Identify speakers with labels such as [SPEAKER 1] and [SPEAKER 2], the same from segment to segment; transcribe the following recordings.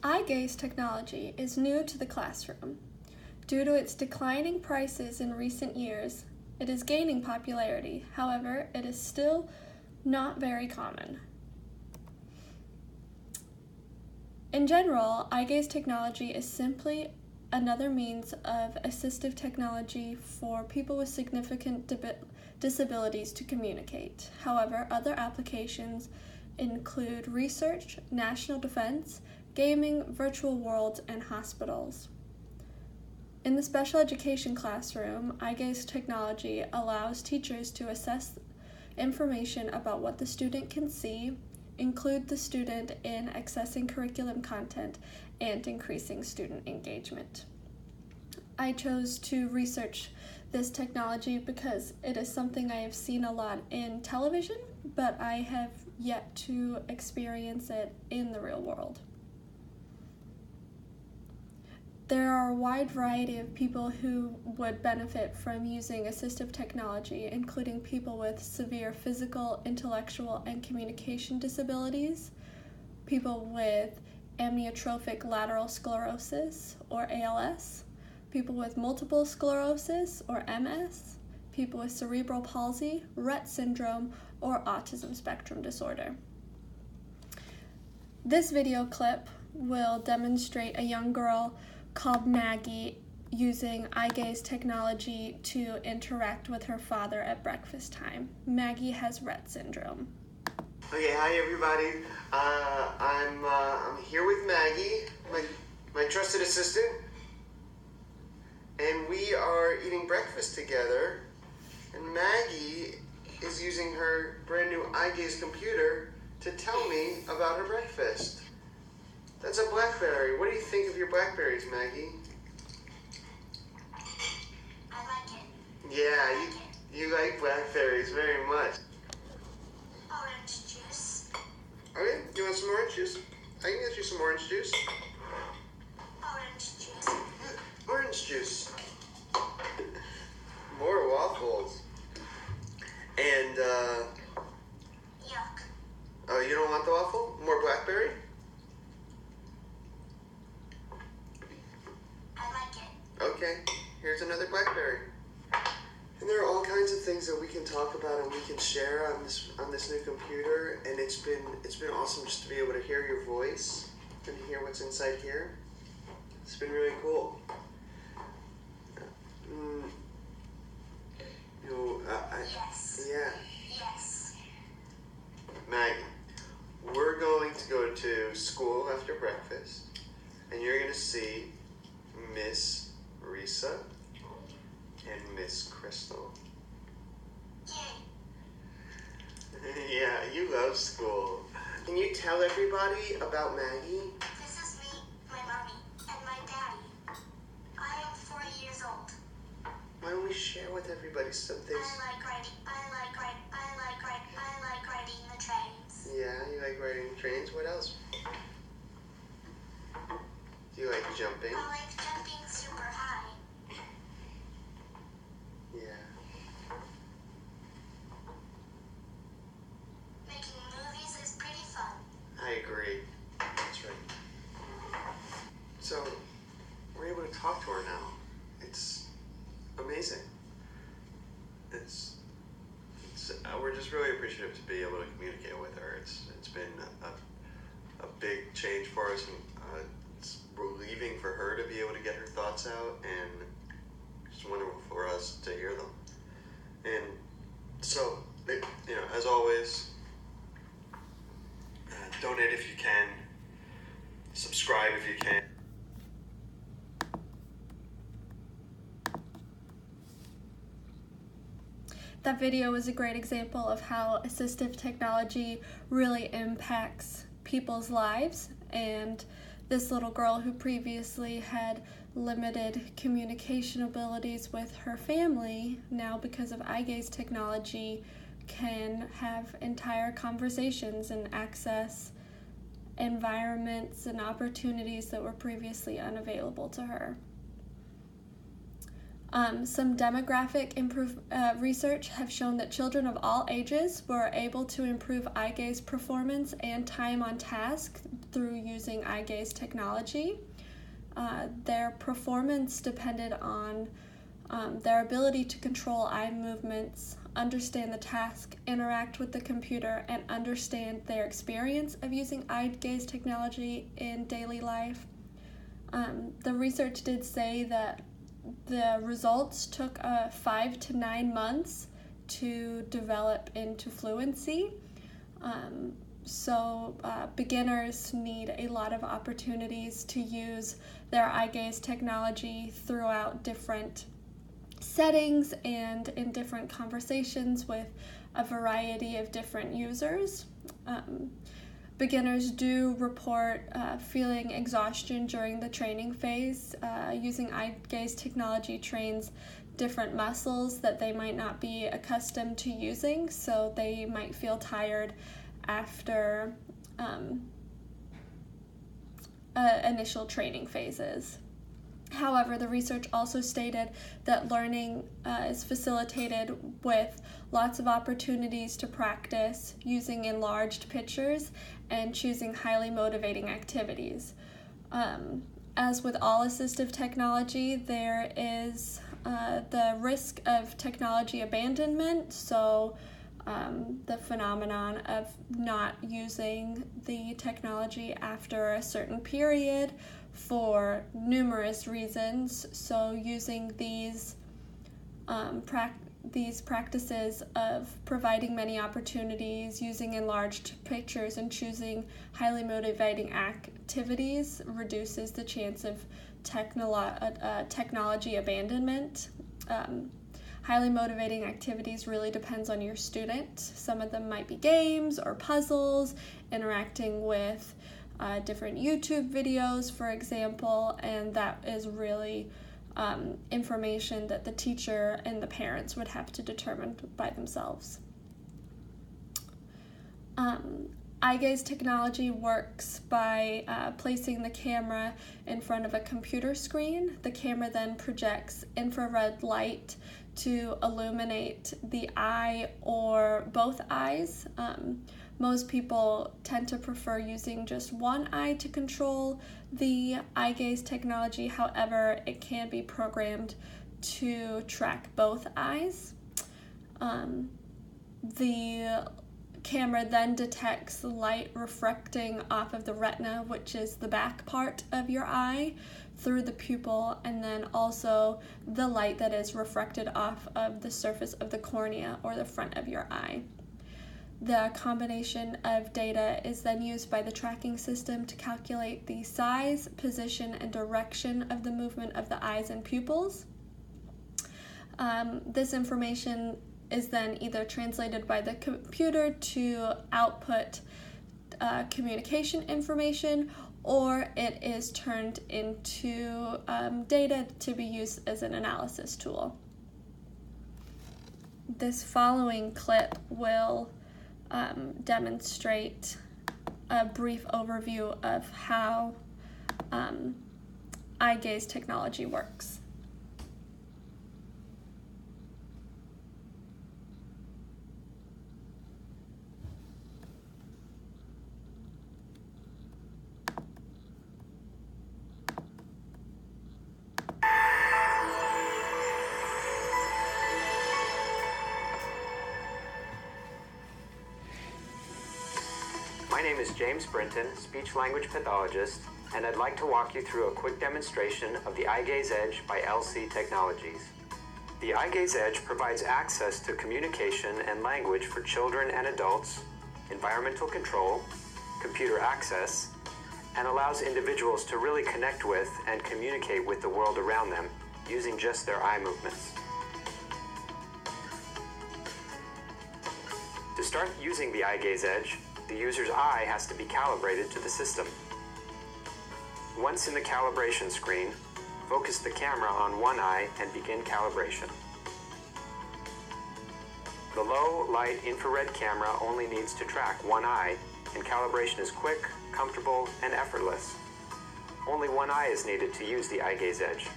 [SPEAKER 1] Eye gaze technology is new to the classroom. Due to its declining prices in recent years, it is gaining popularity. However, it is still not very common. In general, eye gaze technology is simply another means of assistive technology for people with significant disabilities to communicate. However, other applications include research, national defense, gaming, virtual worlds, and hospitals. In the special education classroom, eye gaze technology allows teachers to assess information about what the student can see, include the student in accessing curriculum content, and increasing student engagement. I chose to research this technology because it is something I have seen a lot in television, but I have yet to experience it in the real world. There are a wide variety of people who would benefit from using assistive technology, including people with severe physical, intellectual, and communication disabilities, people with amyotrophic lateral sclerosis, or ALS, people with multiple sclerosis, or MS, people with cerebral palsy, Rett syndrome, or autism spectrum disorder. This video clip will demonstrate a young girl called Maggie using eye gaze technology to interact with her father at breakfast time. Maggie has Rett syndrome.
[SPEAKER 2] Okay, hi everybody. I'm here with Maggie, my trusted assistant, and we are eating breakfast together. And Maggie is using her brand new eye gaze computer to tell me about her breakfast. That's a blackberry. What do you think of your blackberries, Maggie?
[SPEAKER 3] I like it.
[SPEAKER 2] Yeah, you like blackberries very much.
[SPEAKER 3] Orange juice.
[SPEAKER 2] Okay, you want some orange juice? I can get you some orange juice.
[SPEAKER 3] Orange juice.
[SPEAKER 2] Orange juice. More waffles. And,
[SPEAKER 3] Yuck.
[SPEAKER 2] oh, you don't want the waffle? More blackberry?
[SPEAKER 3] I like it.
[SPEAKER 2] Okay, here's another blackberry. And there are all kinds of things that we can talk about and we can share on this new computer, and it's been awesome just to be able to hear your voice and hear what's inside here. It's been really cool.
[SPEAKER 3] Yes.
[SPEAKER 2] Yeah.
[SPEAKER 3] Yes.
[SPEAKER 2] Maggie, we're going to go to school after breakfast, and you're going to see Miss Risa and Miss Crystal.
[SPEAKER 3] Yay.
[SPEAKER 2] Yeah, you love school. Can you tell everybody about Maggie?
[SPEAKER 3] This is me, my mommy, and my daddy. I am 4 years old.
[SPEAKER 2] Why don't we share with everybody some things?
[SPEAKER 3] I like riding the trains.
[SPEAKER 2] Yeah, you like riding trains. What else? Do you like jumping?
[SPEAKER 3] I like jumping super high.
[SPEAKER 2] Yeah.
[SPEAKER 3] Making movies is pretty fun.
[SPEAKER 2] I agree. That's right. So, we're able to talk to her now. It's amazing. We're just really appreciative to be able to communicate with her. It's been a big change for us, and it's relieving for her to be able to get her thoughts out, and it's wonderful for us to hear them. And so, as always, donate if you can, subscribe if you can.
[SPEAKER 1] That video was a great example of how assistive technology really impacts people's lives, and this little girl who previously had limited communication abilities with her family, now because of eye gaze technology can have entire conversations and access environments and opportunities that were previously unavailable to her. Some demographic research have shown that children of all ages were able to improve eye gaze performance and time on task through using eye gaze technology. Their performance depended on their ability to control eye movements, understand the task, interact with the computer, and understand their experience of using eye gaze technology in daily life. The research did say that the results took 5 to 9 months to develop into fluency. So beginners need a lot of opportunities to use their eye gaze technology throughout different settings and in different conversations with a variety of different users. Beginners do report feeling exhaustion during the training phase. Using eye gaze technology trains different muscles that they might not be accustomed to using, so they might feel tired after initial training phases. However, the research also stated that learning is facilitated with lots of opportunities to practice using enlarged pictures and choosing highly motivating activities. As with all assistive technology, there is the risk of technology abandonment, so the phenomenon of not using the technology after a certain period for numerous reasons. So using these practices of providing many opportunities, using enlarged pictures, and choosing highly motivating activities reduces the chance of technology abandonment. Highly motivating activities really depends on your student. Some of them might be games or puzzles, interacting with different YouTube videos, for example, and that is really information that the teacher and the parents would have to determine by themselves. Eye gaze technology works by placing the camera in front of a computer screen. The camera then projects infrared light to illuminate the eye or both eyes. Most people tend to prefer using just one eye to control the eye gaze technology. However, it can be programmed to track both eyes. The camera then detects light refracting off of the retina, which is the back part of your eye, through the pupil, and then also the light that is refracted off of the surface of the cornea or the front of your eye. The combination of data is then used by the tracking system to calculate the size, position, and direction of the movement of the eyes and pupils. This information is then either translated by the computer to output communication information, or it is turned into data to be used as an analysis tool. This following clip will demonstrate a brief overview of how eye gaze technology works.
[SPEAKER 4] My name is James Brinton, speech-language pathologist, and I'd like to walk you through a quick demonstration of the Eye Gaze Edge by LC Technologies. The Eye Gaze Edge provides access to communication and language for children and adults, environmental control, computer access, and allows individuals to really connect with and communicate with the world around them using just their eye movements. To start using the Eye Gaze Edge, the user's eye has to be calibrated to the system. Once in the calibration screen, focus the camera on one eye and begin calibration. The low light infrared camera only needs to track one eye, and calibration is quick, comfortable, and effortless. Only one eye is needed to use the Eye Gaze Edge,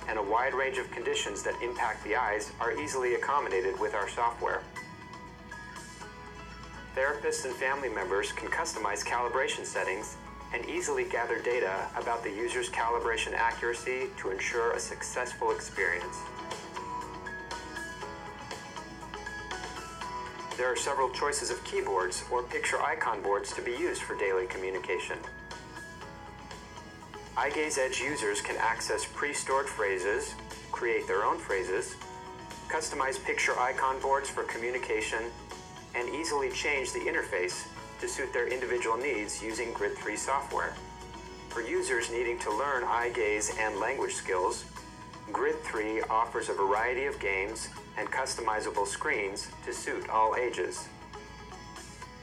[SPEAKER 4] and a wide range of conditions that impact the eyes are easily accommodated with our software. Therapists and family members can customize calibration settings and easily gather data about the user's calibration accuracy to ensure a successful experience. There are several choices of keyboards or picture icon boards to be used for daily communication. iGaze Edge users can access pre-stored phrases, create their own phrases, customize picture icon boards for communication, and easily change the interface to suit their individual needs using Grid 3 software. For users needing to learn iGaze and language skills, Grid 3 offers a variety of games and customizable screens to suit all ages.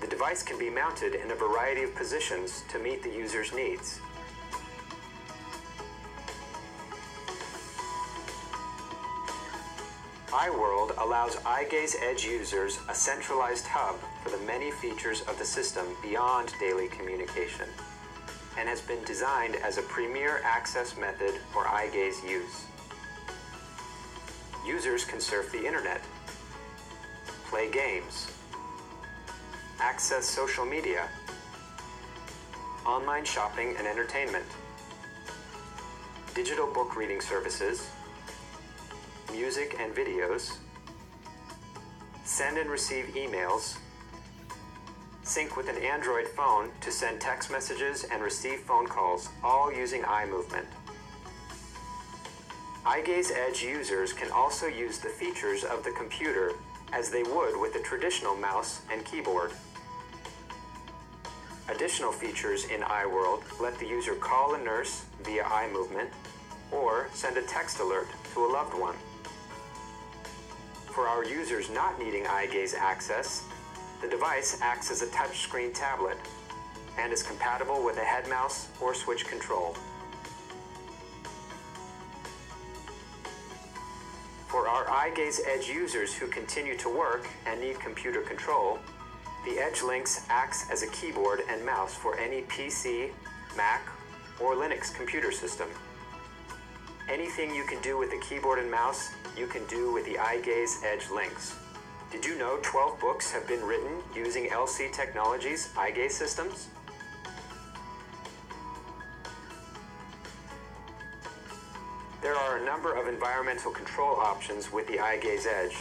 [SPEAKER 4] The device can be mounted in a variety of positions to meet the user's needs. iWorld allows iGaze Edge users a centralized hub for the many features of the system beyond daily communication, and has been designed as a premier access method for iGaze use. Users can surf the internet, play games, access social media, online shopping and entertainment, digital book reading services, music and videos, send and receive emails, sync with an Android phone to send text messages and receive phone calls, all using eye movement. iGaze Edge users can also use the features of the computer as they would with a traditional mouse and keyboard. Additional features in iWorld let the user call a nurse via eye movement or send a text alert to a loved one. For our users not needing iGaze access, the device acts as a touchscreen tablet and is compatible with a head mouse or switch control. For our iGaze Edge users who continue to work and need computer control, the Edge Links acts as a keyboard and mouse for any PC, Mac, or Linux computer system. Anything you can do with a keyboard and mouse, you can do with the iGaze Edge Links. Did you know 12 books have been written using LC Technologies' iGaze systems? There are a number of environmental control options with the iGaze Edge,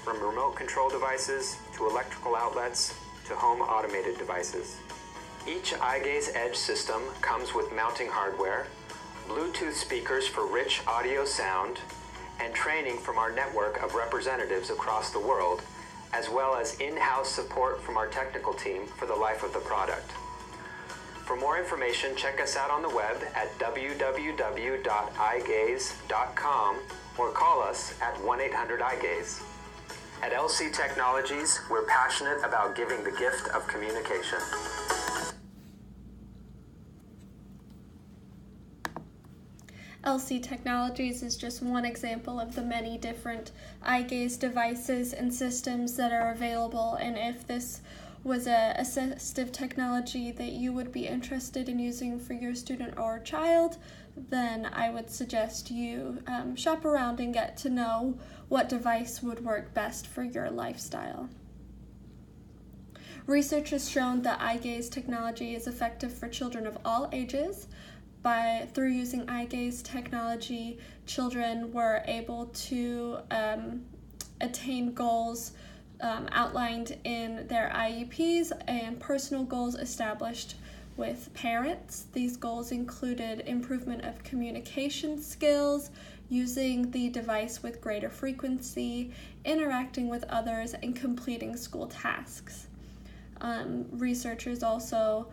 [SPEAKER 4] from remote control devices to electrical outlets to home automated devices. Each iGaze Edge system comes with mounting hardware, Bluetooth speakers for rich audio sound, and training from our network of representatives across the world, as well as in-house support from our technical team for the life of the product. For more information, check us out on the web at www.igaze.com or call us at 1-800-IGAZE. At LC Technologies, we're passionate about giving the gift of communication.
[SPEAKER 1] LC Technologies is just one example of the many different iGaze devices and systems that are available, and if this was a assistive technology that you would be interested in using for your student or child, then I would suggest you shop around and get to know what device would work best for your lifestyle. Research has shown that iGaze technology is effective for children of all ages. Through using iGaze technology, children were able to attain goals outlined in their IEPs and personal goals established with parents. These goals included improvement of communication skills, using the device with greater frequency, interacting with others, and completing school tasks. Researchers also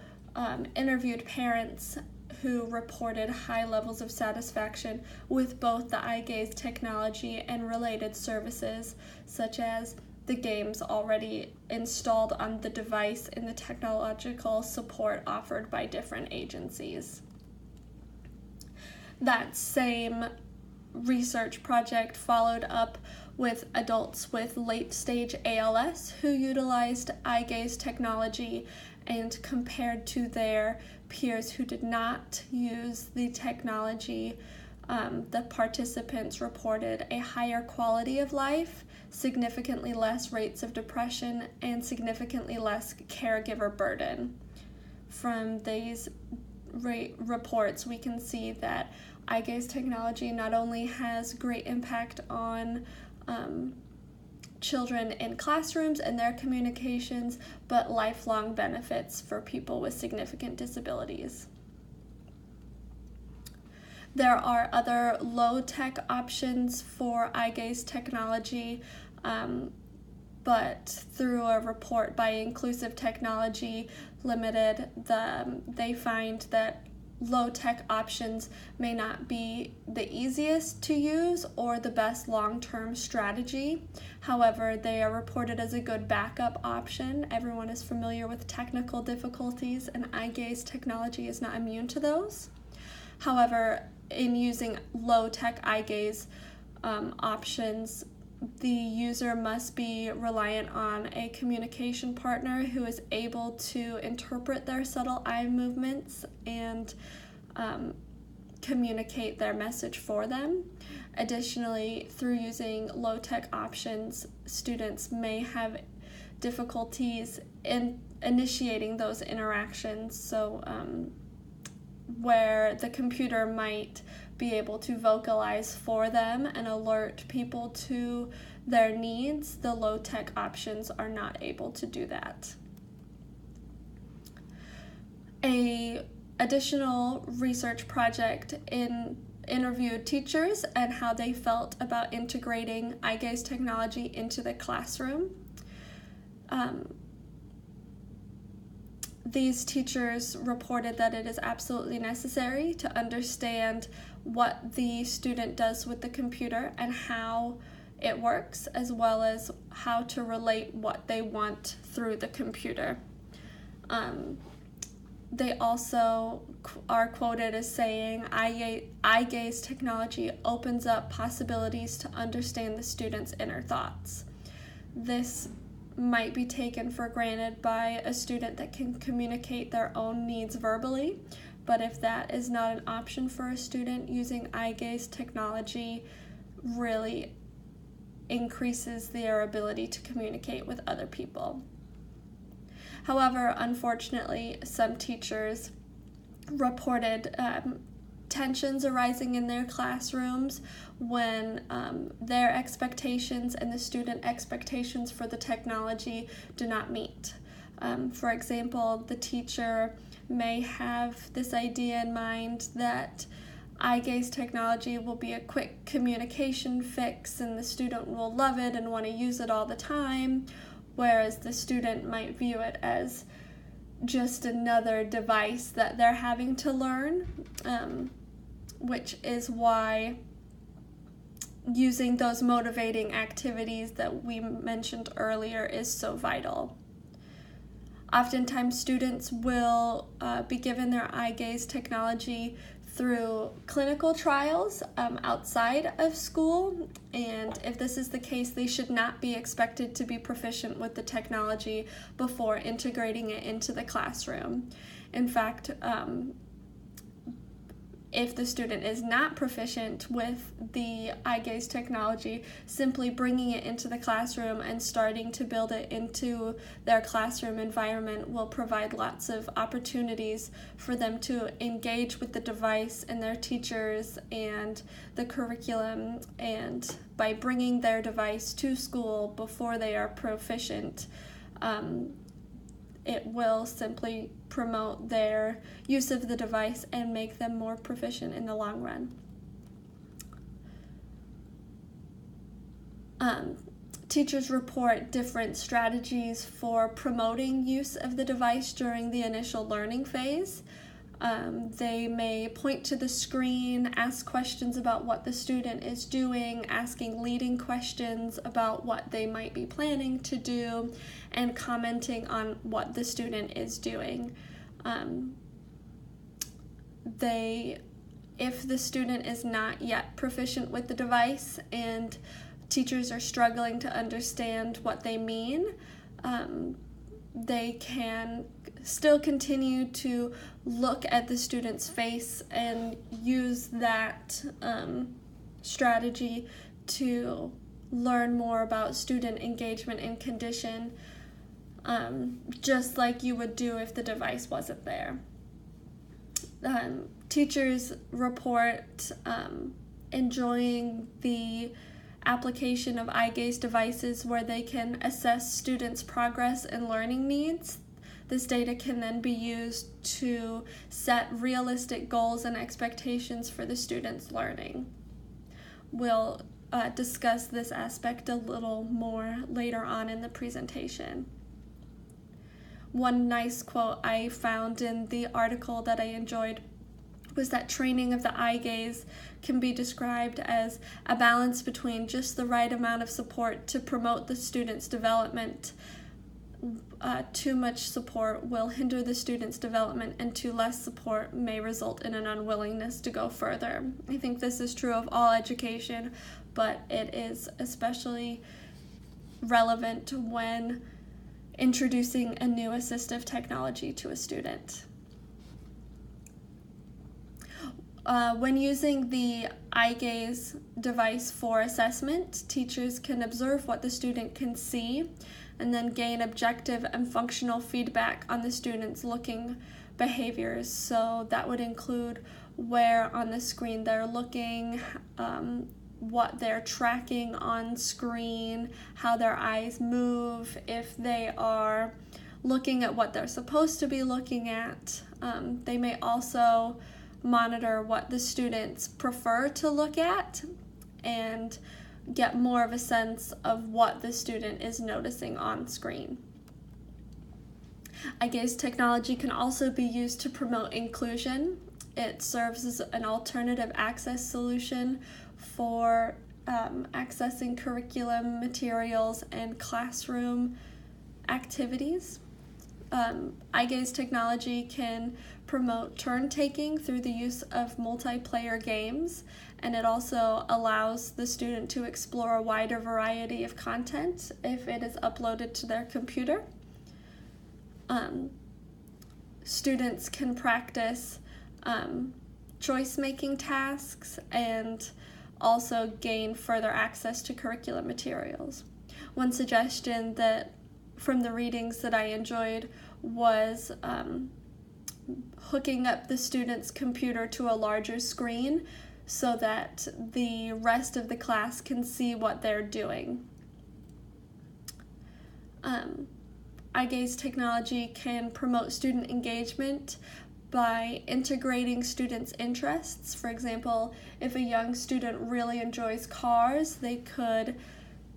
[SPEAKER 1] interviewed parents who reported high levels of satisfaction with both the iGaze technology and related services, such as the games already installed on the device and the technological support offered by different agencies. That same research project followed up with adults with late-stage ALS who utilized iGaze technology, and compared to their peers who did not use the technology, the participants reported a higher quality of life, significantly less rates of depression, and significantly less caregiver burden. from these reports, we can see that eye gaze technology not only has great impact on children in classrooms and their communications, but lifelong benefits for people with significant disabilities. There are other low-tech options for eye gaze technology, but through a report by Inclusive Technology Limited, they find that low-tech options may not be the easiest to use or the best long-term strategy. However, they are reported as a good backup option. Everyone is familiar with technical difficulties, and eye gaze technology is not immune to those. However, in using low-tech eye gaze options, the user must be reliant on a communication partner who is able to interpret their subtle eye movements and communicate their message for them. Additionally, through using low-tech options, students may have difficulties in initiating those interactions, so where the computer might be able to vocalize for them and alert people to their needs, the low-tech options are not able to do that. An additional research project interviewed teachers and how they felt about integrating eye gaze technology into the classroom. These teachers reported that it is absolutely necessary to understand what the student does with the computer and how it works, as well as how to relate what they want through the computer. They also are quoted as saying, eye gaze technology opens up possibilities to understand the student's inner thoughts. This might be taken for granted by a student that can communicate their own needs verbally, but if that is not an option for a student, using eye gaze technology really increases their ability to communicate with other people. However, unfortunately, some teachers reported tensions arising in their classrooms when their expectations and the student expectations for the technology do not meet. For example, the teacher may have this idea in mind that eye gaze technology will be a quick communication fix and the student will love it and want to use it all the time, whereas the student might view it as just another device that they're having to learn, which is why using those motivating activities that we mentioned earlier is so vital. Oftentimes, students will be given their eye gaze technology through clinical trials outside of school, and if this is the case, they should not be expected to be proficient with the technology before integrating it into the classroom. In fact, if the student is not proficient with the eye gaze technology, simply bringing it into the classroom and starting to build it into their classroom environment will provide lots of opportunities for them to engage with the device and their teachers and the curriculum, and by bringing their device to school before they are proficient, it will simply promote their use of the device and make them more proficient in the long run. Teachers report different strategies for promoting use of the device during the initial learning phase. They may point to the screen, ask questions about what the student is doing, asking leading questions about what they might be planning to do, and commenting on what the student is doing. If the student is not yet proficient with the device and teachers are struggling to understand what they mean, they can still continue to look at the student's face and use that strategy to learn more about student engagement and condition. just like you would do if the device wasn't there. Teachers report enjoying the application of eye gaze devices where they can assess students' progress and learning needs. This data can then be used to set realistic goals and expectations for the students' learning. We'll discuss this aspect a little more later on in the presentation. One nice quote I found in the article that I enjoyed was that training of the eye gaze can be described as a balance between just the right amount of support to promote the student's development. Too much support will hinder the student's development, and too less support may result in an unwillingness to go further. I think this is true of all education, but it is especially relevant when introducing a new assistive technology to a student. When using the eye gaze device for assessment, teachers can observe what the student can see and then gain objective and functional feedback on the student's looking behaviors. So that would include where on the screen they're looking, what they're tracking on screen, how their eyes move, if they are looking at what they're supposed to be looking at. They may also monitor what the students prefer to look at and get more of a sense of what the student is noticing on screen. Eye gaze technology can also be used to promote inclusion. It serves as an alternative access solution for accessing curriculum materials and classroom activities. Eye gaze technology can promote turn-taking through the use of multiplayer games, and it also allows the student to explore a wider variety of content if it is uploaded to their computer. Students can practice choice-making tasks and also gain further access to curriculum materials. One suggestion that from the readings that I enjoyed was hooking up the student's computer to a larger screen so that the rest of the class can see what they're doing. Eye gaze technology can promote student engagement by integrating students' interests. For example, if a young student really enjoys cars, they could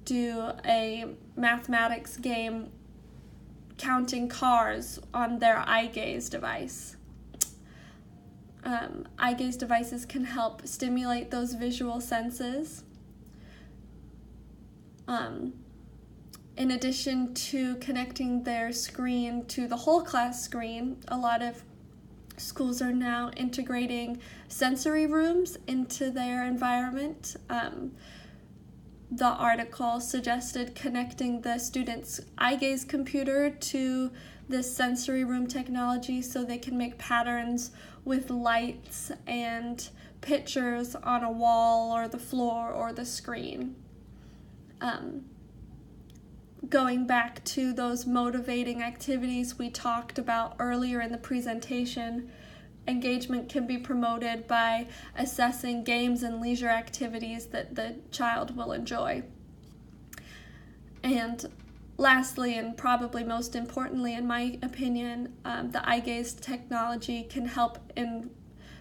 [SPEAKER 1] do a mathematics game counting cars on their eye gaze device. Eye gaze devices can help stimulate those visual senses. In addition to connecting their screen to the whole class screen, a lot of schools are now integrating sensory rooms into their environment. The article suggested connecting the student's eye gaze computer to this sensory room technology so they can make patterns with lights and pictures on a wall or the floor or the screen. Going back to those motivating activities we talked about earlier in the presentation, engagement can be promoted by assessing games and leisure activities that the child will enjoy. And lastly, and probably most importantly in my opinion, the eye gaze technology can help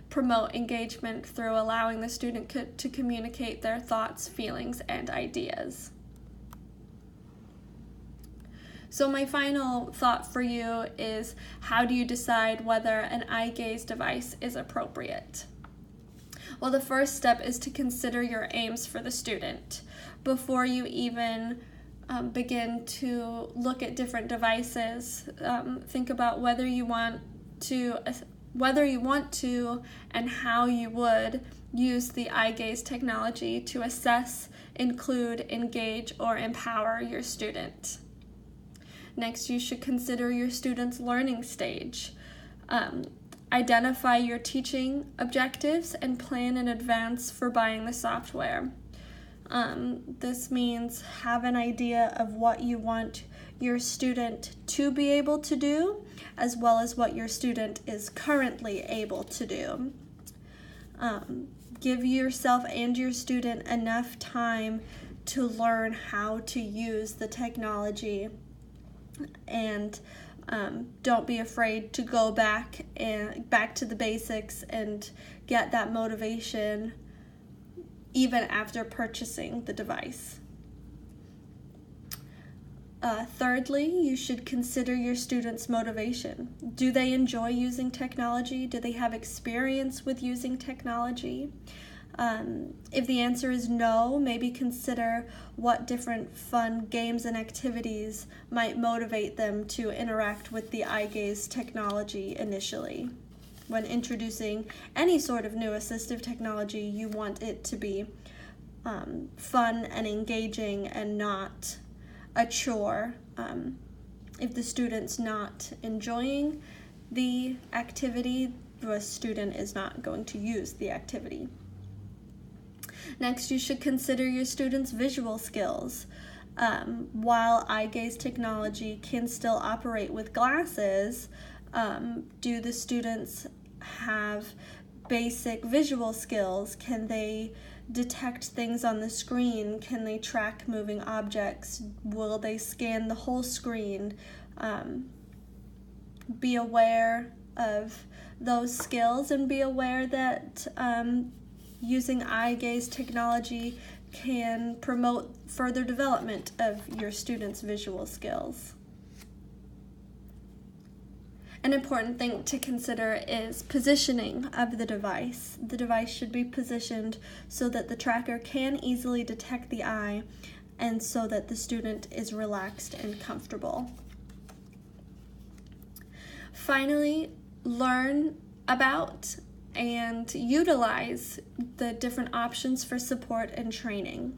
[SPEAKER 1] promote engagement through allowing the student to communicate their thoughts, feelings, and ideas. So my final thought for you is, how do you decide whether an eye gaze device is appropriate? Well, the first step is to consider your aims for the student. Before you even begin to look at different devices, think about whether you want to and how you would use the eye gaze technology to assess, include, engage, or empower your student. Next, you should consider your student's learning stage. Identify your teaching objectives and plan in advance for buying the software. This means have an idea of what you want your student to be able to do, as well as what your student is currently able to do. Give yourself and your student enough time to learn how to use the technology, and don't be afraid to go back to the basics and get that motivation even after purchasing the device. Thirdly, you should consider your students' motivation. Do they enjoy using technology? Do they have experience with using technology? If the answer is no, maybe consider what different fun games and activities might motivate them to interact with the eye gaze technology initially. When introducing any sort of new assistive technology, you want it to be fun and engaging and not a chore. If the student's not enjoying the activity, the student is not going to use the activity. Next, you should consider your students' visual skills. While eye gaze technology can still operate with glasses, do the students have basic visual skills? Can they detect things on the screen? Can they track moving objects? Will they scan the whole screen? Be aware of those skills and be aware that using eye gaze technology can promote further development of your students' visual skills. An important thing to consider is positioning of the device. The device should be positioned so that the tracker can easily detect the eye and so that the student is relaxed and comfortable. Finally, learn about and utilize the different options for support and training.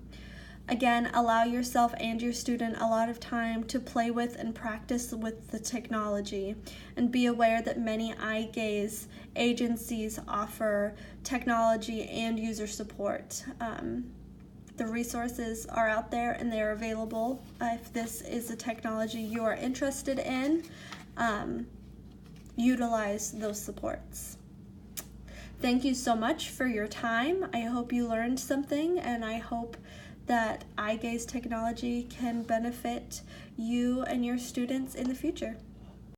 [SPEAKER 1] Again, allow yourself and your student a lot of time to play with and practice with the technology, and be aware that many eye gaze agencies offer technology and user support. The resources are out there and they're available. If this is a technology you are interested in, utilize those supports. Thank you so much for your time. I hope you learned something, and I hope that eye gaze technology can benefit you and your students in the future.